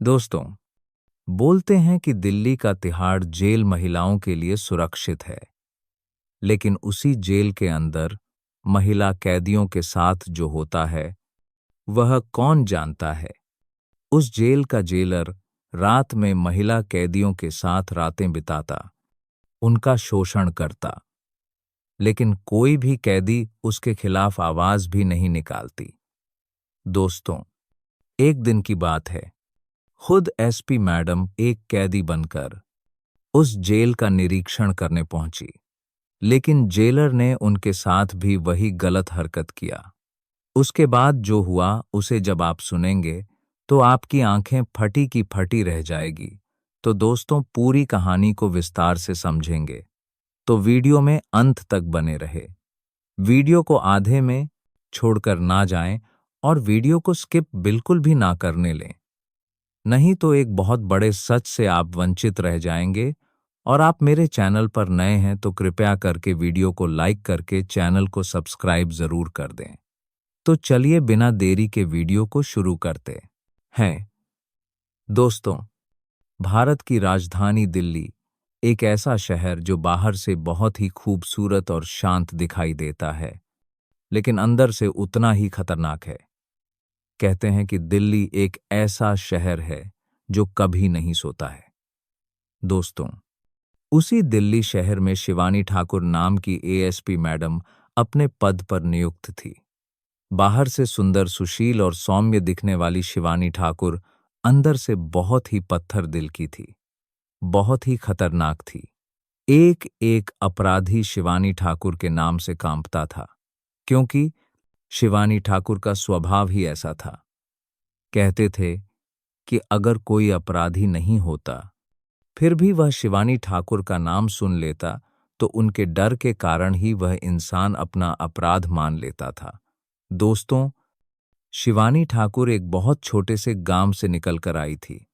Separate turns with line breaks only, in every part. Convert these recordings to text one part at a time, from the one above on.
दोस्तों, बोलते हैं कि दिल्ली का तिहाड़ जेल महिलाओं के लिए सुरक्षित है, लेकिन उसी जेल के अंदर महिला कैदियों के साथ जो होता है, वह कौन जानता है। उस जेल का जेलर रात में महिला कैदियों के साथ रातें बिताता, उनका शोषण करता, लेकिन कोई भी कैदी उसके खिलाफ आवाज भी नहीं निकालती। दोस्तों, एक दिन की बात है, खुद एसपी मैडम एक कैदी बनकर उस जेल का निरीक्षण करने पहुंची, लेकिन जेलर ने उनके साथ भी वही गलत हरकत किया। उसके बाद जो हुआ उसे जब आप सुनेंगे तो आपकी आंखें फटी की फटी रह जाएगी। तो दोस्तों, पूरी कहानी को विस्तार से समझेंगे, तो वीडियो में अंत तक बने रहे। वीडियो को आधे में छोड़कर ना जाएं और वीडियो को स्किप बिल्कुल भी ना करने लें, नहीं तो एक बहुत बड़े सच से आप वंचित रह जाएंगे। और आप मेरे चैनल पर नए हैं तो कृपया करके वीडियो को लाइक करके चैनल को सब्सक्राइब जरूर कर दें। तो चलिए बिना देरी के वीडियो को शुरू करते हैं। दोस्तों, भारत की राजधानी दिल्ली एक ऐसा शहर जो बाहर से बहुत ही खूबसूरत और शांत दिखाई देता है, लेकिन अंदर से उतना ही खतरनाक है। कहते हैं कि दिल्ली एक ऐसा शहर है जो कभी नहीं सोता है। दोस्तों, उसी दिल्ली शहर में शिवानी ठाकुर नाम की एएसपी मैडम अपने पद पर नियुक्त थी। बाहर से सुंदर, सुशील और सौम्य दिखने वाली शिवानी ठाकुर अंदर से बहुत ही पत्थर दिल की थी, बहुत ही खतरनाक थी। एक एक अपराधी शिवानी ठाकुर के नाम से कांपता था, क्योंकि शिवानी ठाकुर का स्वभाव ही ऐसा था। कहते थे कि अगर कोई अपराधी नहीं होता, फिर भी वह शिवानी ठाकुर का नाम सुन लेता तो उनके डर के कारण ही वह इंसान अपना अपराध मान लेता था। दोस्तों, शिवानी ठाकुर एक बहुत छोटे से गांव से निकलकर आई थी,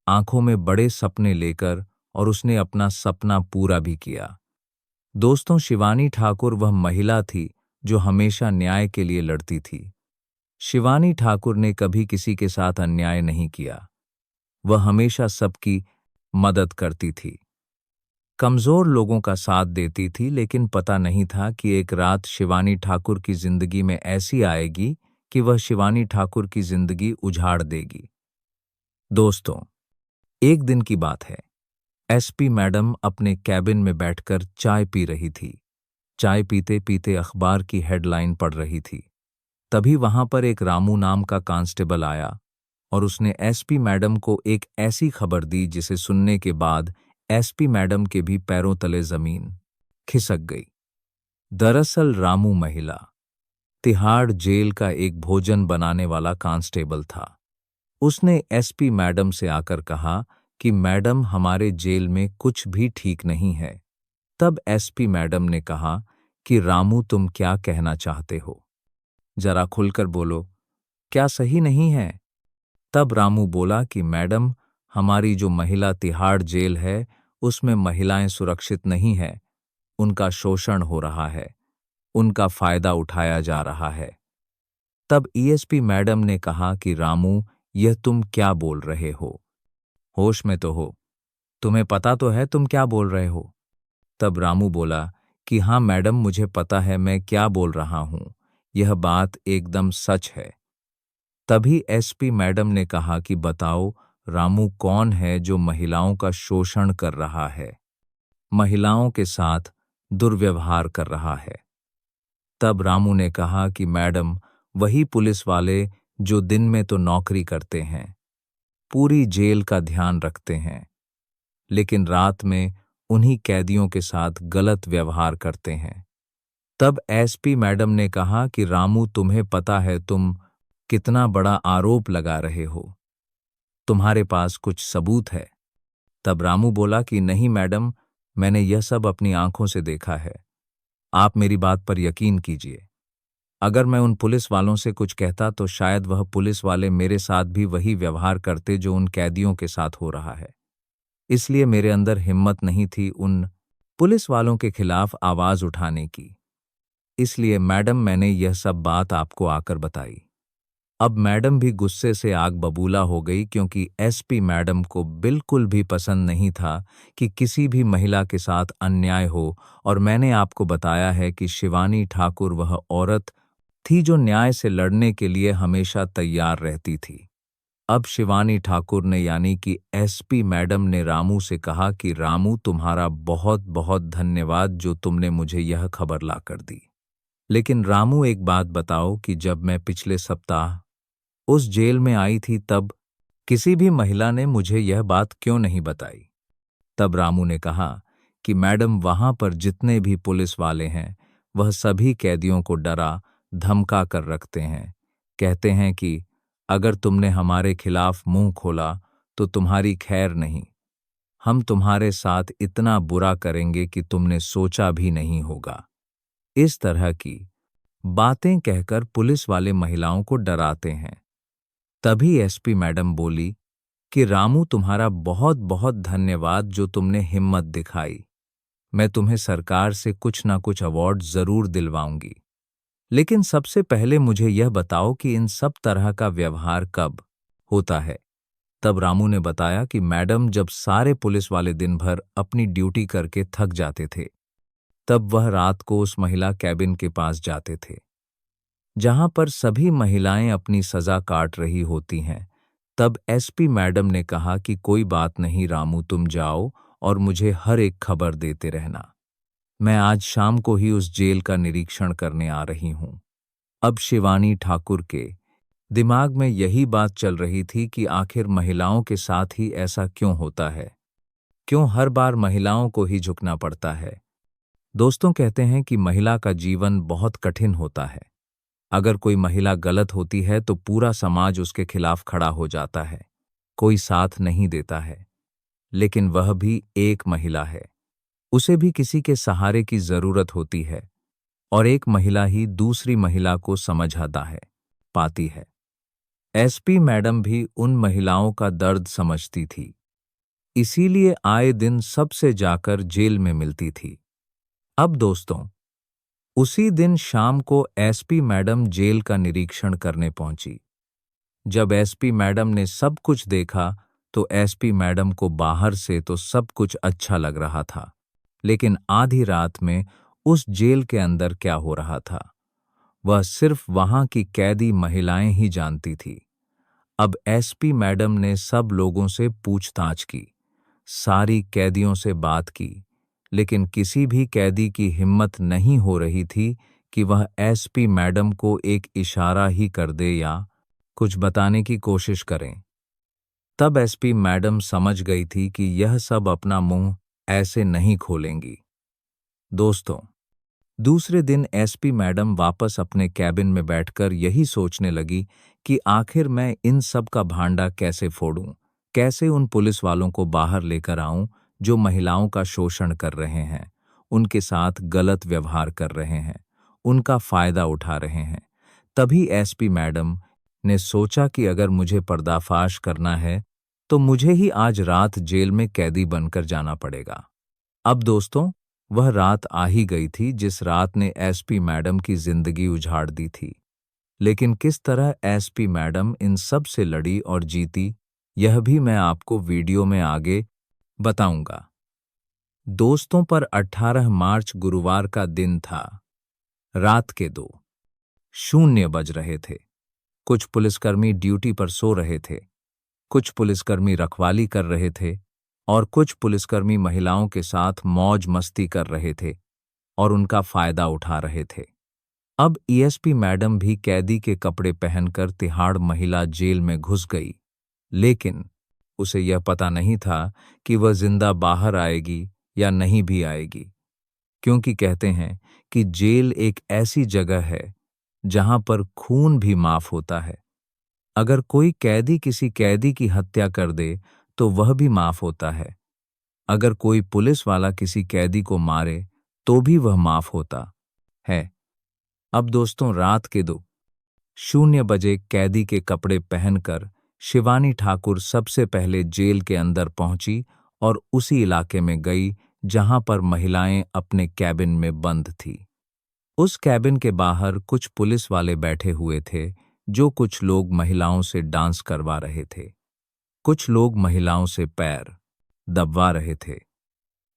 आंखों में बड़े सपने लेकर, और उसने अपना सपना पूरा भी किया। दोस्तों, शिवानी ठाकुर वह महिला थी जो हमेशा न्याय के लिए लड़ती थी। शिवानी ठाकुर ने कभी किसी के साथ अन्याय नहीं किया। वह हमेशा सबकी मदद करती थी, कमजोर लोगों का साथ देती थी, लेकिन पता नहीं था कि एक रात शिवानी ठाकुर की जिंदगी में ऐसी आएगी कि वह शिवानी ठाकुर की जिंदगी उजाड़ देगी। दोस्तों, एक दिन की बात है, एसपी मैडम अपने कैबिन में बैठकर चाय पी रही थी। चाय पीते पीते अखबार की हेडलाइन पढ़ रही थी। तभी वहां पर एक रामू नाम का कांस्टेबल आया और उसने एसपी मैडम को एक ऐसी खबर दी जिसे सुनने के बाद एसपी मैडम के भी पैरों तले जमीन खिसक गई। दरअसल रामू महिला तिहाड़ जेल का एक भोजन बनाने वाला कांस्टेबल था। उसने एसपी मैडम से आकर कहा कि मैडम, हमारे जेल में कुछ भी ठीक नहीं है। तब एसपी मैडम ने कहा कि रामू, तुम क्या कहना चाहते हो? जरा खुलकर बोलो, क्या सही नहीं है? तब रामू बोला कि मैडम, हमारी जो महिला तिहाड़ जेल है उसमें महिलाएं सुरक्षित नहीं है, उनका शोषण हो रहा है, उनका फायदा उठाया जा रहा है। तब ईएसपी मैडम ने कहा कि रामू, यह तुम क्या बोल रहे हो? होश में तो हो? तुम्हें पता तो है तुम क्या बोल रहे हो? तब रामू बोला कि हाँ मैडम, मुझे पता है मैं क्या बोल रहा हूं, यह बात एकदम सच है। तभी एसपी मैडम ने कहा कि बताओ रामू, कौन है जो महिलाओं का शोषण कर रहा है, महिलाओं के साथ दुर्व्यवहार कर रहा है? तब रामू ने कहा कि मैडम, वही पुलिस वाले जो दिन में तो नौकरी करते हैं, पूरी जेल का ध्यान रखते हैं, लेकिन रात में उन्हीं कैदियों के साथ गलत व्यवहार करते हैं। तब एसपी मैडम ने कहा कि रामू, तुम्हें पता है तुम कितना बड़ा आरोप लगा रहे हो? तुम्हारे पास कुछ सबूत है? तब रामू बोला कि नहीं मैडम, मैंने यह सब अपनी आंखों से देखा है। आप मेरी बात पर यकीन कीजिए। अगर मैं उन पुलिस वालों से कुछ कहता तो शायद वह पुलिस वाले मेरे साथ भी वही व्यवहार करते जो उन कैदियों के साथ हो रहा है। इसलिए मेरे अंदर हिम्मत नहीं थी उन पुलिस वालों के खिलाफ आवाज उठाने की। इसलिए मैडम, मैंने यह सब बात आपको आकर बताई। अब मैडम भी गुस्से से आग बबूला हो गई, क्योंकि एसपी मैडम को बिल्कुल भी पसंद नहीं था कि किसी भी महिला के साथ अन्याय हो। और मैंने आपको बताया है कि शिवानी ठाकुर वह औरत थी जो न्याय से लड़ने के लिए हमेशा तैयार रहती थी। अब शिवानी ठाकुर ने यानी कि एसपी मैडम ने रामू से कहा कि रामू, तुम्हारा बहुत बहुत धन्यवाद जो तुमने मुझे यह खबर लाकर दी। लेकिन रामू, एक बात बताओ कि जब मैं पिछले सप्ताह उस जेल में आई थी तब किसी भी महिला ने मुझे यह बात क्यों नहीं बताई? तब रामू ने कहा कि मैडम, वहां पर जितने भी पुलिस वाले हैं वह सभी कैदियों को डरा धमका कर रखते हैं। कहते हैं कि अगर तुमने हमारे खिलाफ मुंह खोला तो तुम्हारी खैर नहीं। हम तुम्हारे साथ इतना बुरा करेंगे कि तुमने सोचा भी नहीं होगा। इस तरह की बातें कहकर पुलिस वाले महिलाओं को डराते हैं। तभी एसपी मैडम बोली कि रामू, तुम्हारा बहुत बहुत धन्यवाद जो तुमने हिम्मत दिखाई। मैं तुम्हें सरकार से कुछ ना कुछ अवार्ड जरूर दिलवाऊंगी। लेकिन सबसे पहले मुझे यह बताओ कि इन सब तरह का व्यवहार कब होता है? तब रामू ने बताया कि मैडम, जब सारे पुलिस वाले दिन भर अपनी ड्यूटी करके थक जाते थे तब वह रात को उस महिला कैबिन के पास जाते थे जहां पर सभी महिलाएं अपनी सजा काट रही होती हैं। तब एसपी मैडम ने कहा कि कोई बात नहीं रामू, तुम जाओ और मुझे हर एक खबर देते रहना। मैं आज शाम को ही उस जेल का निरीक्षण करने आ रही हूं। अब शिवानी ठाकुर के दिमाग में यही बात चल रही थी कि आखिर महिलाओं के साथ ही ऐसा क्यों होता है? क्यों हर बार महिलाओं को ही झुकना पड़ता है? दोस्तों, कहते हैं कि महिला का जीवन बहुत कठिन होता है। अगर कोई महिला गलत होती है तो पूरा समाज उसके खिलाफ खड़ा हो जाता है, कोई साथ नहीं देता है। लेकिन वह भी एक महिला है, उसे भी किसी के सहारे की जरूरत होती है, और एक महिला ही दूसरी महिला को समझाता है, पाती है। एसपी मैडम भी उन महिलाओं का दर्द समझती थी, इसीलिए आए दिन सबसे जाकर जेल में मिलती थी। अब दोस्तों, उसी दिन शाम को एसपी मैडम जेल का निरीक्षण करने पहुंची। जब एसपी मैडम ने सब कुछ देखा तो एसपी मैडम को बाहर से तो सब कुछ अच्छा लग रहा था, लेकिन आधी रात में उस जेल के अंदर क्या हो रहा था वह सिर्फ वहां की कैदी महिलाएं ही जानती थी। अब एसपी मैडम ने सब लोगों से पूछताछ की, सारी कैदियों से बात की, लेकिन किसी भी कैदी की हिम्मत नहीं हो रही थी कि वह एसपी मैडम को एक इशारा ही कर दे या कुछ बताने की कोशिश करें। तब एसपी मैडम समझ गई थी कि यह सब अपना मुंह ऐसे नहीं खोलेंगी। दोस्तों, दूसरे दिन एसपी मैडम वापस अपने कैबिन में बैठकर यही सोचने लगी कि आखिर मैं इन सब का भांडा कैसे फोड़ूं, कैसे उन पुलिस वालों को बाहर लेकर आऊं जो महिलाओं का शोषण कर रहे हैं, उनके साथ गलत व्यवहार कर रहे हैं, उनका फायदा उठा रहे हैं। तभी एसपी मैडम ने सोचा कि अगर मुझे पर्दाफाश करना है तो मुझे ही आज रात जेल में कैदी बनकर जाना पड़ेगा। अब दोस्तों, वह रात आ ही गई थी जिस रात ने एसपी मैडम की जिंदगी उजाड़ दी थी। लेकिन किस तरह एसपी मैडम इन सब से लड़ी और जीती, यह भी मैं आपको वीडियो में आगे बताऊंगा। दोस्तों, पर 18 मार्च गुरुवार का दिन था। रात के 2:00 बज रहे थे। कुछ पुलिसकर्मी ड्यूटी पर सो रहे थे, कुछ पुलिसकर्मी रखवाली कर रहे थे और कुछ पुलिसकर्मी महिलाओं के साथ मौज मस्ती कर रहे थे और उनका फायदा उठा रहे थे। अब ईएसपी मैडम भी कैदी के कपड़े पहनकर तिहाड़ महिला जेल में घुस गई, लेकिन उसे यह पता नहीं था कि वह जिंदा बाहर आएगी या नहीं भी आएगी, क्योंकि कहते हैं कि जेल एक ऐसी जगह है जहां पर खून भी माफ होता है। अगर कोई कैदी किसी कैदी की हत्या कर दे तो वह भी माफ होता है। अगर कोई पुलिस वाला किसी कैदी को मारे तो भी वह माफ होता है। अब दोस्तों, रात के 2:00 कैदी के कपड़े पहनकर शिवानी ठाकुर सबसे पहले जेल के अंदर पहुंची और उसी इलाके में गई जहां पर महिलाएं अपने कैबिन में बंद थी। उस कैबिन के बाहर कुछ पुलिस वाले बैठे हुए थे जो कुछ लोग महिलाओं से डांस करवा रहे थे, कुछ लोग महिलाओं से पैर दबवा रहे थे,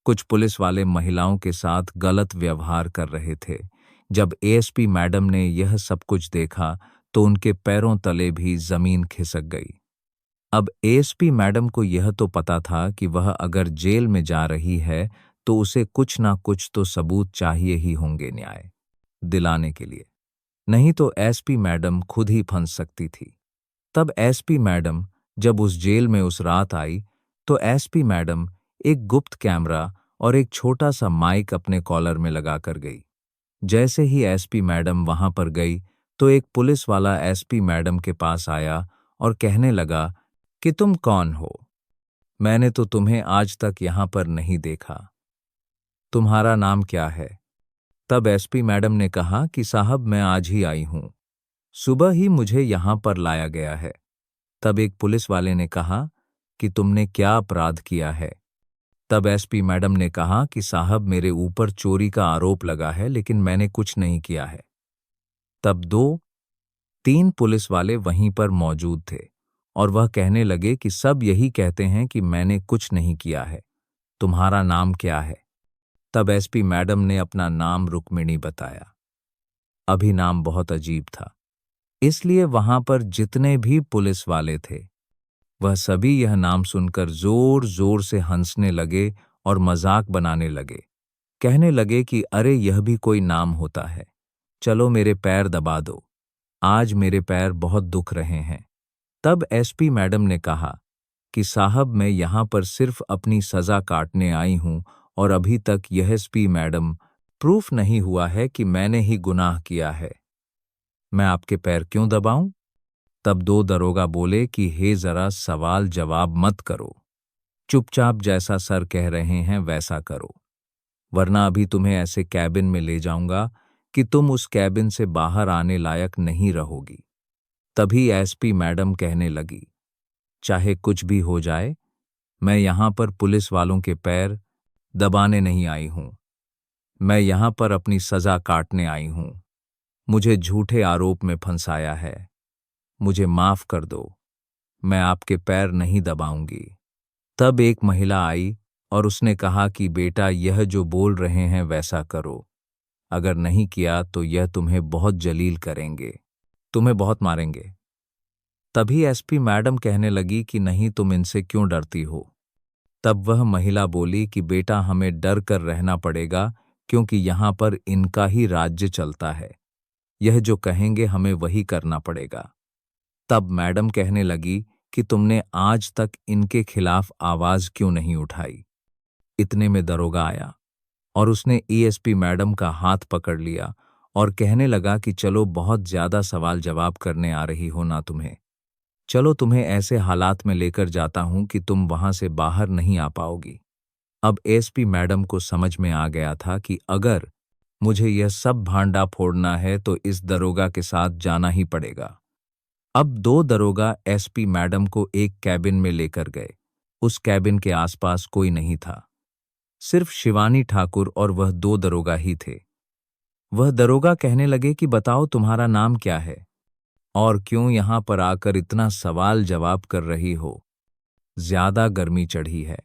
कुछ पुलिस वाले महिलाओं के साथ गलत व्यवहार कर रहे थे। जब एएसपी मैडम ने यह सब कुछ देखा तो उनके पैरों तले भी जमीन खिसक गई। अब एएसपी मैडम को यह तो पता था कि वह अगर जेल में जा रही है तो उसे कुछ ना कुछ तो सबूत चाहिए ही होंगे न्याय दिलाने के लिए, नहीं तो एसपी मैडम खुद ही फंस सकती थी। तब एसपी मैडम जब उस जेल में उस रात आई तो एसपी मैडम एक गुप्त कैमरा और एक छोटा सा माइक अपने कॉलर में लगा कर गई। जैसे ही एसपी मैडम वहां पर गई तो एक पुलिस वाला एसपी मैडम के पास आया और कहने लगा कि तुम कौन हो? मैंने तो तुम्हें आज तक यहां पर नहीं देखा। तुम्हारा नाम क्या है? तब एसपी मैडम ने कहा कि साहब मैं आज ही आई हूं, सुबह ही मुझे यहां पर लाया गया है। तब एक पुलिस वाले ने कहा कि तुमने क्या अपराध किया है? तब एसपी मैडम ने कहा कि साहब मेरे ऊपर चोरी का आरोप लगा है लेकिन मैंने कुछ नहीं किया है। तब दो तीन पुलिस वाले वहीं पर मौजूद थे और वह कहने लगे कि सब यही कहते हैं कि मैंने कुछ नहीं किया है। तुम्हारा नाम क्या है? तब एसपी मैडम ने अपना नाम रुक्मिणी बताया। अभी नाम बहुत अजीब था, इसलिए वहां पर जितने भी पुलिस वाले थे वह सभी यह नाम सुनकर जोर जोर से हंसने लगे और मजाक बनाने लगे। कहने लगे कि अरे यह भी कोई नाम होता है, चलो मेरे पैर दबा दो, आज मेरे पैर बहुत दुख रहे हैं। तब एसपी मैडम ने कहा कि साहब मैं यहां पर सिर्फ अपनी सजा काटने आई हूं और अभी तक यह एसपी मैडम प्रूफ नहीं हुआ है कि मैंने ही गुनाह किया है। मैं आपके पैर क्यों दबाऊं? तब दो दरोगा बोले कि हे जरा सवाल जवाब मत करो, चुपचाप जैसा सर कह रहे हैं वैसा करो, वरना अभी तुम्हें ऐसे कैबिन में ले जाऊंगा कि तुम उस कैबिन से बाहर आने लायक नहीं रहोगी। तभी एसपी मैडम कहने लगी, चाहे कुछ भी हो जाए, मैं यहां पर पुलिस वालों के पैर दबाने नहीं आई हूं, मैं यहां पर अपनी सजा काटने आई हूं। मुझे झूठे आरोप में फंसाया है, मुझे माफ कर दो, मैं आपके पैर नहीं दबाऊंगी। तब एक महिला आई और उसने कहा कि बेटा यह जो बोल रहे हैं वैसा करो, अगर नहीं किया तो यह तुम्हें बहुत जलील करेंगे, तुम्हें बहुत मारेंगे। तभी एसपी मैडम कहने लगी कि नहीं तुम इनसे क्यों डरती हो? तब वह महिला बोली कि बेटा हमें डर कर रहना पड़ेगा क्योंकि यहाँ पर इनका ही राज्य चलता है, यह जो कहेंगे हमें वही करना पड़ेगा। तब मैडम कहने लगी कि तुमने आज तक इनके खिलाफ आवाज क्यों नहीं उठाई? इतने में दरोगा आया और उसने एएसपी मैडम का हाथ पकड़ लिया और कहने लगा कि चलो बहुत ज्यादा सवाल जवाब करने आ रही हो ना तुम्हें, चलो तुम्हें ऐसे हालात में लेकर जाता हूं कि तुम वहां से बाहर नहीं आ पाओगी। अब एसपी मैडम को समझ में आ गया था कि अगर मुझे यह सब भांडा फोड़ना है तो इस दरोगा के साथ जाना ही पड़ेगा। अब दो दरोगा एसपी मैडम को एक कैबिन में लेकर गए। उस कैबिन के आसपास कोई नहीं था, सिर्फ शिवानी ठाकुर और वह दो दरोगा ही थे। वह दरोगा कहने लगे कि बताओ तुम्हारा नाम क्या है और क्यों यहां पर आकर इतना सवाल जवाब कर रही हो? ज्यादा गर्मी चढ़ी है।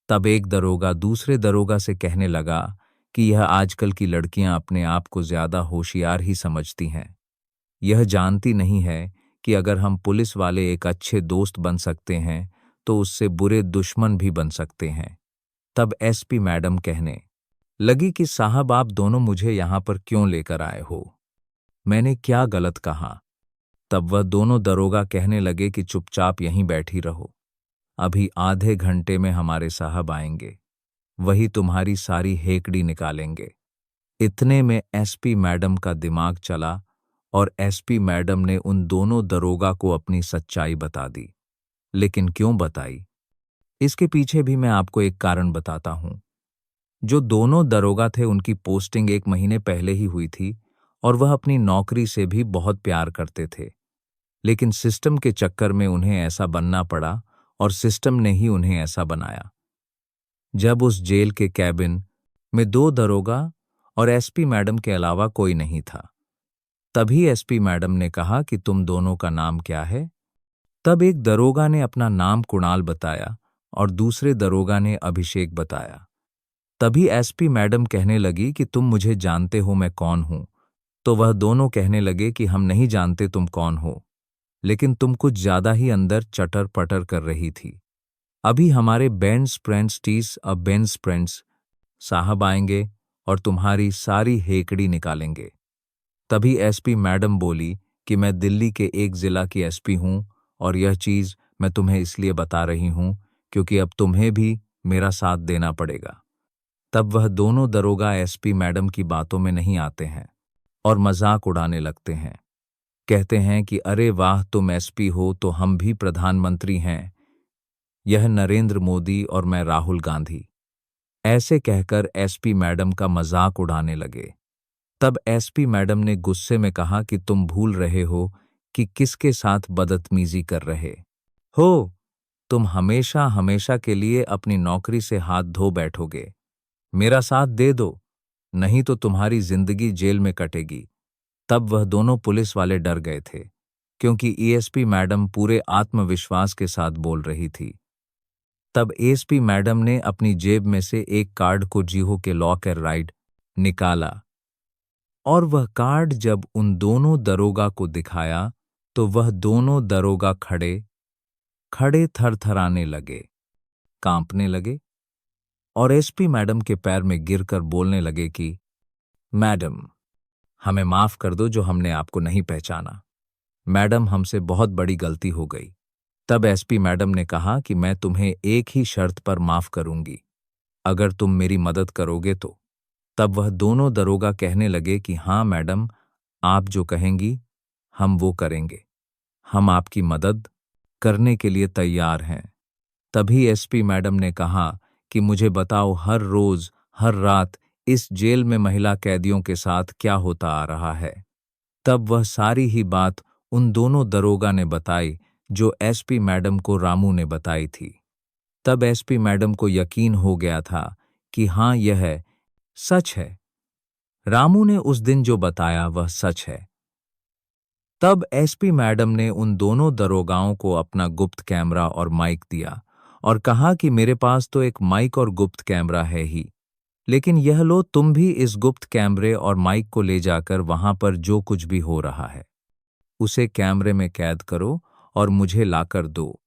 तब एक दरोगा दूसरे दरोगा से कहने लगा कि यह आजकल की लड़कियां अपने आप को ज्यादा होशियार ही समझती हैं, यह जानती नहीं है कि अगर हम पुलिस वाले एक अच्छे दोस्त बन सकते हैं तो उससे बुरे दुश्मन भी बन सकते हैं। तब एसपी मैडम कहने लगी कि साहब आप दोनों मुझे यहां पर क्यों लेकर आए हो? मैंने क्या गलत कहा? तब वह दोनों दरोगा कहने लगे कि चुपचाप यहीं बैठी रहो, अभी आधे घंटे में हमारे साहब आएंगे, वही तुम्हारी सारी हेकड़ी निकालेंगे। इतने में एसपी मैडम का दिमाग चला और एसपी मैडम ने उन दोनों दरोगा को अपनी सच्चाई बता दी। लेकिन क्यों बताई, इसके पीछे भी मैं आपको एक कारण बताता हूं। जो दोनों दरोगा थे उनकी पोस्टिंग 1 महीने पहले ही हुई थी और वह अपनी नौकरी से भी बहुत प्यार करते थे, लेकिन सिस्टम के चक्कर में उन्हें ऐसा बनना पड़ा और सिस्टम ने ही उन्हें ऐसा बनाया। जब उस जेल के कैबिन में दो दरोगा और एसपी मैडम के अलावा कोई नहीं था, तभी एसपी मैडम ने कहा कि तुम दोनों का नाम क्या है। तब एक दरोगा ने अपना नाम कुणाल बताया और दूसरे दरोगा ने अभिषेक बताया। तभी एसपी मैडम कहने लगी कि तुम मुझे जानते हो मैं कौन हूं। तो वह दोनों कहने लगे कि हम नहीं जानते तुम कौन हो, लेकिन तुम कुछ ज्यादा ही अंदर चटर पटर कर रही थी। अभी हमारे बेंस फ्रेंड्स टीस अब बेंस फ्रेंड्स साहब आएंगे और तुम्हारी सारी हेकड़ी निकालेंगे। तभी एसपी मैडम बोली कि मैं दिल्ली के एक जिला की एसपी हूं और यह चीज मैं तुम्हें इसलिए बता रही हूं क्योंकि अब तुम्हें भी मेरा साथ देना पड़ेगा। तब वह दोनों दरोगा एसपी मैडम की बातों में नहीं आते हैं और मजाक उड़ाने लगते हैं। कहते हैं कि अरे वाह, तुम एसपी हो तो हम भी प्रधानमंत्री हैं, यह नरेंद्र मोदी और मैं राहुल गांधी। ऐसे कहकर एसपी मैडम का मजाक उड़ाने लगे। तब एसपी मैडम ने गुस्से में कहा कि तुम भूल रहे हो कि किसके साथ बदतमीजी कर रहे हो। तुम हमेशा हमेशा के लिए अपनी नौकरी से हाथ धो बैठोगे। मेरा साथ दे दो, नहीं तो तुम्हारी जिंदगी जेल में कटेगी। तब वह दोनों पुलिस वाले डर गए थे, क्योंकि एएसपी मैडम पूरे आत्मविश्वास के साथ बोल रही थी। तब एएसपी मैडम ने अपनी जेब में से एक कार्ड को जीहो के लॉक एंड राइट निकाला और वह कार्ड जब उन दोनों दरोगा को दिखाया तो वह दोनों दरोगा खड़े खड़े थरथराने लगे, कांपने लगे और एसपी मैडम के पैर में गिरकर बोलने लगे कि मैडम, हमें माफ कर दो जो हमने आपको नहीं पहचाना। मैडम, हमसे बहुत बड़ी गलती हो गई। तब एसपी मैडम ने कहा कि मैं तुम्हें एक ही शर्त पर माफ करूंगी, अगर तुम मेरी मदद करोगे तो। तब वह दोनों दरोगा कहने लगे कि हाँ मैडम, आप जो कहेंगी हम वो करेंगे, हम आपकी मदद करने के लिए तैयार हैं। तभी एसपी मैडम ने कहा कि मुझे बताओ, हर रोज हर रात इस जेल में महिला कैदियों के साथ क्या होता आ रहा है। तब वह सारी ही बात उन दोनों दरोगा ने बताई जो एसपी मैडम को रामू ने बताई थी। तब एसपी मैडम को यकीन हो गया था कि हाँ, यह सच है। रामू ने उस दिन जो बताया वह सच है। तब एसपी मैडम ने उन दोनों दरोगाओं को अपना गुप्त कैमरा और माइक दिया और कहा कि मेरे पास तो एक माइक और गुप्त कैमरा है ही, लेकिन यह लो, तुम भी इस गुप्त कैमरे और माइक को ले जाकर वहां पर जो कुछ भी हो रहा है उसे कैमरे में कैद करो और मुझे लाकर दो।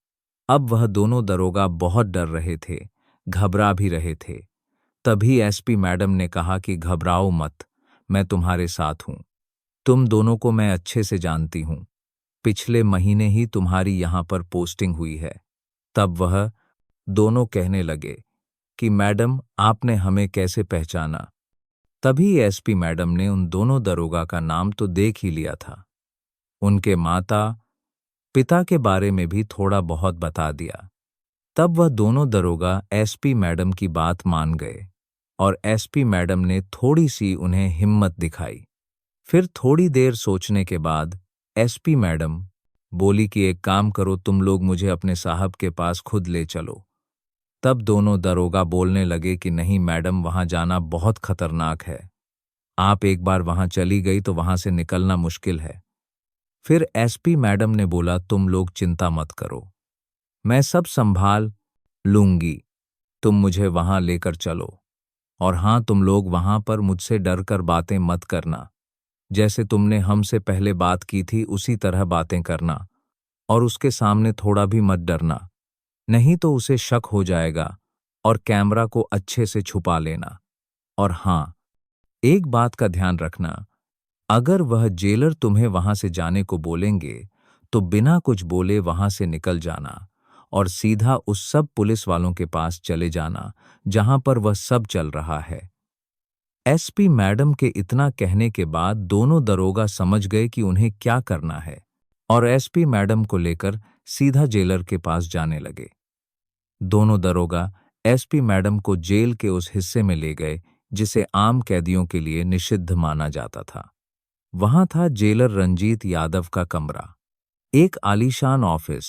अब वह दोनों दरोगा बहुत डर रहे थे, घबरा भी रहे थे। तभी एसपी मैडम ने कहा कि घबराओ मत, मैं तुम्हारे साथ हूं। तुम दोनों को मैं अच्छे से जानती हूं, पिछले महीने ही तुम्हारी यहां पर पोस्टिंग हुई है। तब वह दोनों कहने लगे कि मैडम, आपने हमें कैसे पहचाना। तभी एसपी मैडम ने उन दोनों दरोगा का नाम तो देख ही लिया था, उनके माता पिता के बारे में भी थोड़ा बहुत बता दिया। तब वह दोनों दरोगा एसपी मैडम की बात मान गए और एसपी मैडम ने थोड़ी सी उन्हें हिम्मत दिखाई। फिर थोड़ी देर सोचने के बाद एसपी मैडम बोली कि एक काम करो, तुम लोग मुझे अपने साहब के पास खुद ले चलो। तब दोनों दरोगा बोलने लगे कि नहीं मैडम, वहां जाना बहुत खतरनाक है, आप एक बार वहां चली गई तो वहां से निकलना मुश्किल है। फिर एसपी मैडम ने बोला, तुम लोग चिंता मत करो, मैं सब संभाल लूंगी, तुम मुझे वहां लेकर चलो। और हाँ, तुम लोग वहां पर मुझसे डरकर बातें मत करना, जैसे तुमने हमसे पहले बात की थी उसी तरह बातें करना और उसके सामने थोड़ा भी मत डरना, नहीं तो उसे शक हो जाएगा और कैमरा को अच्छे से छुपा लेना। और हाँ, एक बात का ध्यान रखना, अगर वह जेलर तुम्हें वहां से जाने को बोलेंगे तो बिना कुछ बोले वहां से निकल जाना और सीधा उस सब पुलिस वालों के पास चले जाना जहां पर वह सब चल रहा है। एसपी मैडम के इतना कहने के बाद दोनों दरोगा समझ गए कि उन्हें क्या करना है और एसपी मैडम को लेकर सीधा जेलर के पास जाने लगे। दोनों दरोगा एसपी मैडम को जेल के उस हिस्से में ले गए जिसे आम कैदियों के लिए निषिद्ध माना जाता था। वहां था जेलर रंजीत यादव का कमरा, एक आलीशान ऑफिस,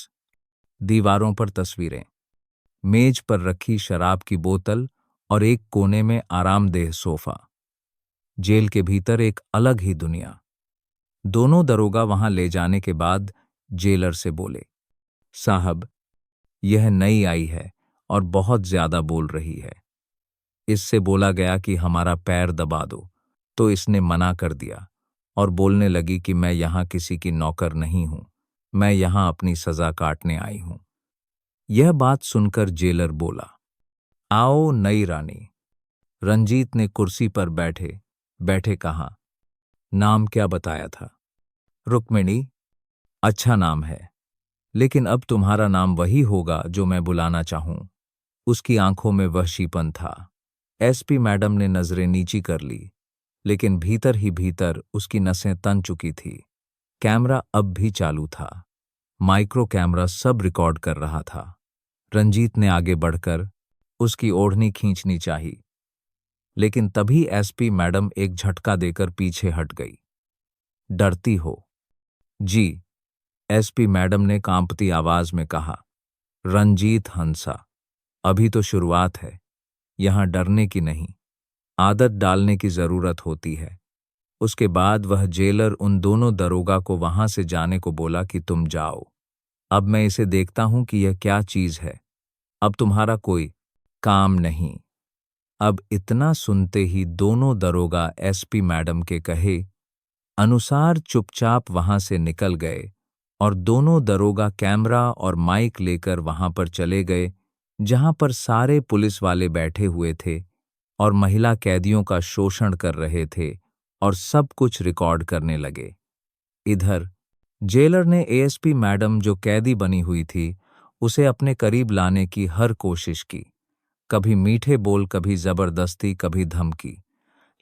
दीवारों पर तस्वीरें, मेज पर रखी शराब की बोतल और एक कोने में आरामदेह सोफा। जेल के भीतर एक अलग ही दुनिया। दोनों दरोगा वहां ले जाने के बाद जेलर से बोले, साहब, यह नई आई है और बहुत ज्यादा बोल रही है। इससे बोला गया कि हमारा पैर दबा दो, तो इसने मना कर दिया और बोलने लगी कि मैं यहां किसी की नौकर नहीं हूं, मैं यहां अपनी सजा काटने आई हूं। यह बात सुनकर जेलर बोला, आओ नई रानी। रंजीत ने कुर्सी पर बैठे बैठे कहा, नाम क्या बताया था? रुक्मिणी। अच्छा नाम है, लेकिन अब तुम्हारा नाम वही होगा जो मैं बुलाना चाहूं। उसकी आंखों में वहशीपन था। एसपी मैडम ने नजरें नीची कर ली, लेकिन भीतर ही भीतर उसकी नसें तन चुकी थी। कैमरा अब भी चालू था। माइक्रो कैमरा सब रिकॉर्ड कर रहा था। रंजीत ने आगे बढ़कर उसकी ओढ़नी खींचनी चाही, लेकिन तभी एसपी मैडम एक झटका देकर पीछे हट गई। डरती हो? जी, एसपी मैडम ने कांपती आवाज में कहा। रंजीत हंसा, अभी तो शुरुआत है, यहां डरने की नहीं, आदत डालने की जरूरत होती है। उसके बाद वह जेलर उन दोनों दरोगा को वहां से जाने को बोला कि तुम जाओ, अब मैं इसे देखता हूं कि यह क्या चीज है, अब तुम्हारा कोई काम नहीं। अब इतना सुनते ही दोनों दरोगा एसपी मैडम के कहे अनुसार चुपचाप वहां से निकल गए और दोनों दरोगा कैमरा और माइक लेकर वहां पर चले गए जहां पर सारे पुलिस वाले बैठे हुए थे और महिला कैदियों का शोषण कर रहे थे और सब कुछ रिकॉर्ड करने लगे। इधर जेलर ने एएसपी मैडम जो कैदी बनी हुई थी उसे अपने करीब लाने की हर कोशिश की, कभी मीठे बोल, कभी जबरदस्ती, कभी धमकी,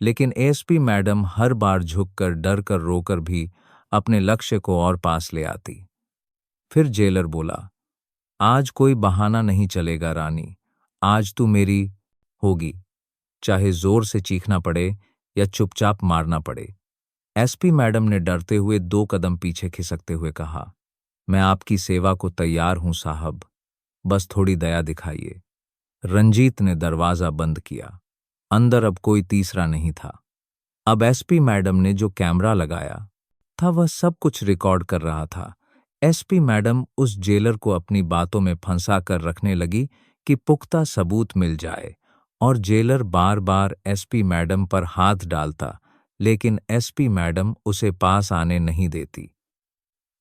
लेकिन एएसपी मैडम हर बार झुककर, डर कर, रोकर भी अपने लक्ष्य को और पास ले आती। फिर जेलर बोला, आज कोई बहाना नहीं चलेगा रानी, आज तू मेरी होगी, चाहे जोर से चीखना पड़े या चुपचाप मारना पड़े। एसपी मैडम ने डरते हुए 2 कदम पीछे खिसकते हुए कहा, मैं आपकी सेवा को तैयार हूं साहब, बस थोड़ी दया दिखाइए। रंजीत ने दरवाजा बंद किया। अंदर अब कोई तीसरा नहीं था। अब एसपी मैडम ने जो कैमरा लगाया था वह सब कुछ रिकॉर्ड कर रहा था। एसपी मैडम उस जेलर को अपनी बातों में फंसा कर रखने लगी कि पुख्ता सबूत मिल जाए, और जेलर बार बार एसपी मैडम पर हाथ डालता, लेकिन एसपी मैडम उसे पास आने नहीं देती।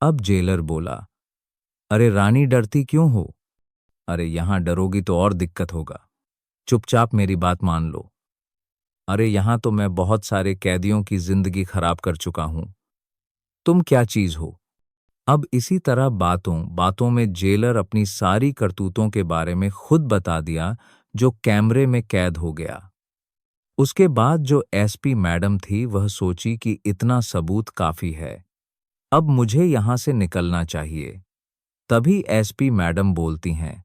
अब जेलर बोला, अरे रानी, डरती क्यों हो? अरे यहां डरोगी तो और दिक्कत होगा, चुपचाप मेरी बात मान लो। अरे यहां तो मैं बहुत सारे कैदियों की जिंदगी खराब कर चुका हूं, तुम क्या चीज हो? अब इसी तरह बातों बातों में जेलर अपनी सारी करतूतों के बारे में खुद बता दिया, जो कैमरे में कैद हो गया। उसके बाद जो एसपी मैडम थी वह सोची कि इतना सबूत काफी है, अब मुझे यहां से निकलना चाहिए। तभी एसपी मैडम बोलती हैं,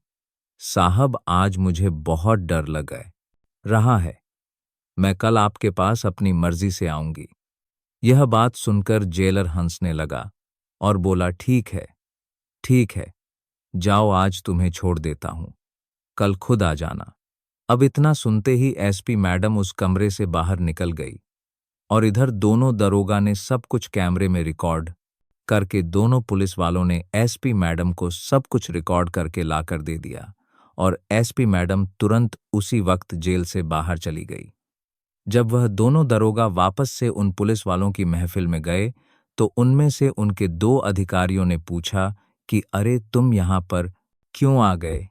साहब, आज मुझे बहुत डर लगा रहा है, मैं कल आपके पास अपनी मर्जी से आऊंगी। यह बात सुनकर जेलर हंसने लगा और बोला, ठीक है, जाओ, आज तुम्हें छोड़ देता हूं, कल खुद आ जाना। अब इतना सुनते ही एसपी मैडम उस कमरे से बाहर निकल गई और इधर दोनों दरोगा ने सब कुछ कैमरे में रिकॉर्ड करके दोनों पुलिस वालों ने एसपी मैडम को सब कुछ रिकॉर्ड करके लाकर दे दिया और एसपी मैडम तुरंत उसी वक्त जेल से बाहर चली गई। जब वह दोनों दरोगा वापस से उन पुलिस वालों की महफिल में गए तो उनमें से उनके 2 अधिकारियों ने पूछा कि अरे तुम यहां पर क्यों आ गए?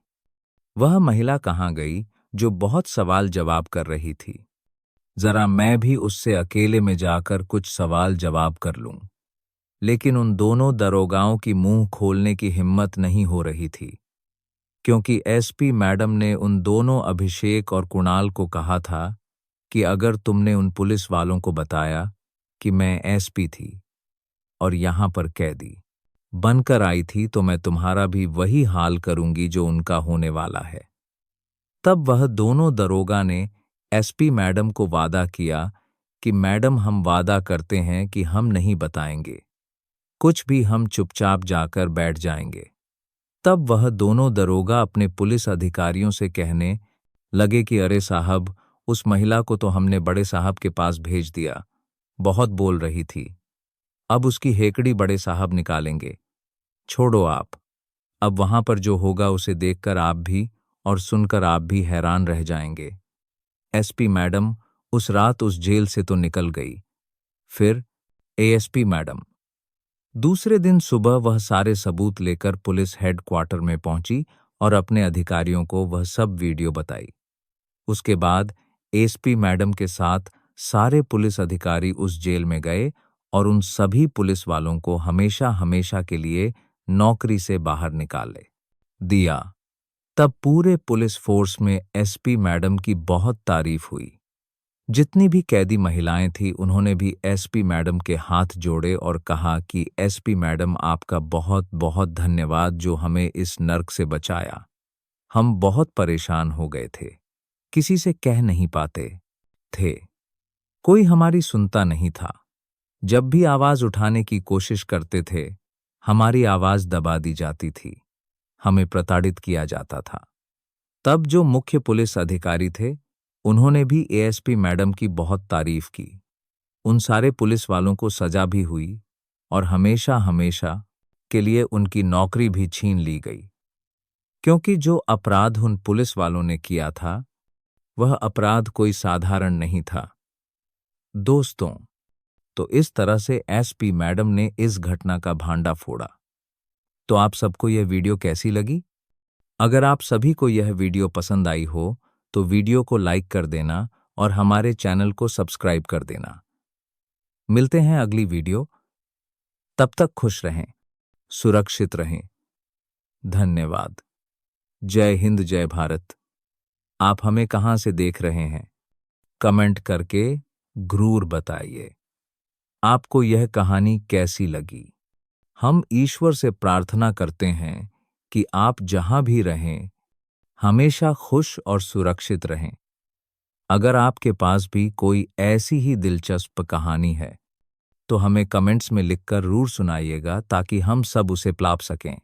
वह महिला कहां गई जो बहुत सवाल जवाब कर रही थी? जरा मैं भी उससे अकेले में जाकर कुछ सवाल जवाब कर लूं। लेकिन उन दोनों दरोगाओं की मुंह खोलने की हिम्मत नहीं हो रही थी, क्योंकि एसपी मैडम ने उन दोनों अभिषेक और कुणाल को कहा था कि अगर तुमने उन पुलिस वालों को बताया कि मैं एसपी थी और यहां पर कैदी बनकर आई थी तो मैं तुम्हारा भी वही हाल करूंगी जो उनका होने वाला है। तब वह दोनों दरोगा ने एसपी मैडम को वादा किया कि मैडम, हम वादा करते हैं कि हम नहीं बताएंगे कुछ भी, हम चुपचाप जाकर बैठ जाएंगे। तब वह दोनों दरोगा अपने पुलिस अधिकारियों से कहने लगे कि अरे साहब, उस महिला को तो हमने बड़े साहब के पास भेज दिया, बहुत बोल रही थी, अब उसकी हेकड़ी बड़े साहब निकालेंगे। छोड़ो आप। अब वहां पर जो होगा उसे देखकर आप भी और सुनकर आप भी हैरान रह जाएंगे। एसपी मैडम उस रात उस जेल से तो निकल गई। फिर एएसपी मैडम दूसरे दिन सुबह वह सारे सबूत लेकर पुलिस हेडक्वार्टर में पहुंची और अपने अधिकारियों को वह सब वीडियो बताई। उसके बाद एसपी मैडम के साथ सारे पुलिस अधिकारी उस जेल में गए और उन सभी पुलिस वालों को हमेशा हमेशा के लिए नौकरी से बाहर निकाले दिया। तब पूरे पुलिस फोर्स में एसपी मैडम की बहुत तारीफ हुई। जितनी भी कैदी महिलाएं थीं उन्होंने भी एसपी मैडम के हाथ जोड़े और कहा कि एसपी मैडम आपका बहुत बहुत धन्यवाद जो हमें इस नर्क से बचाया। हम बहुत परेशान हो गए थे, किसी से कह नहीं पाते थे, कोई हमारी सुनता नहीं था। जब भी आवाज उठाने की कोशिश करते थे हमारी आवाज दबा दी जाती थी, हमें प्रताड़ित किया जाता था। तब जो मुख्य पुलिस अधिकारी थे उन्होंने भी एएसपी मैडम की बहुत तारीफ की। उन सारे पुलिस वालों को सजा भी हुई और हमेशा हमेशा के लिए उनकी नौकरी भी छीन ली गई, क्योंकि जो अपराध उन पुलिस वालों ने किया था वह अपराध कोई साधारण नहीं था। दोस्तों, तो इस तरह से एसपी मैडम ने इस घटना का भांडा फोड़ा। तो आप सबको यह वीडियो कैसी लगी? अगर आप सभी को यह वीडियो पसंद आई हो तो वीडियो को लाइक कर देना और हमारे चैनल को सब्सक्राइब कर देना। मिलते हैं अगली वीडियो। तब तक खुश रहें, सुरक्षित रहें। धन्यवाद। जय हिंद, जय भारत। आप हमें कहां से देख रहे हैं? कमेंट करके जरूर बताइए। आपको यह कहानी कैसी लगी? हम ईश्वर से प्रार्थना करते हैं कि आप जहां भी रहें हमेशा खुश और सुरक्षित रहें। अगर आपके पास भी कोई ऐसी ही दिलचस्प कहानी है तो हमें कमेंट्स में लिखकर जरूर सुनाइएगा ताकि हम सब उसे पढ़ सकें।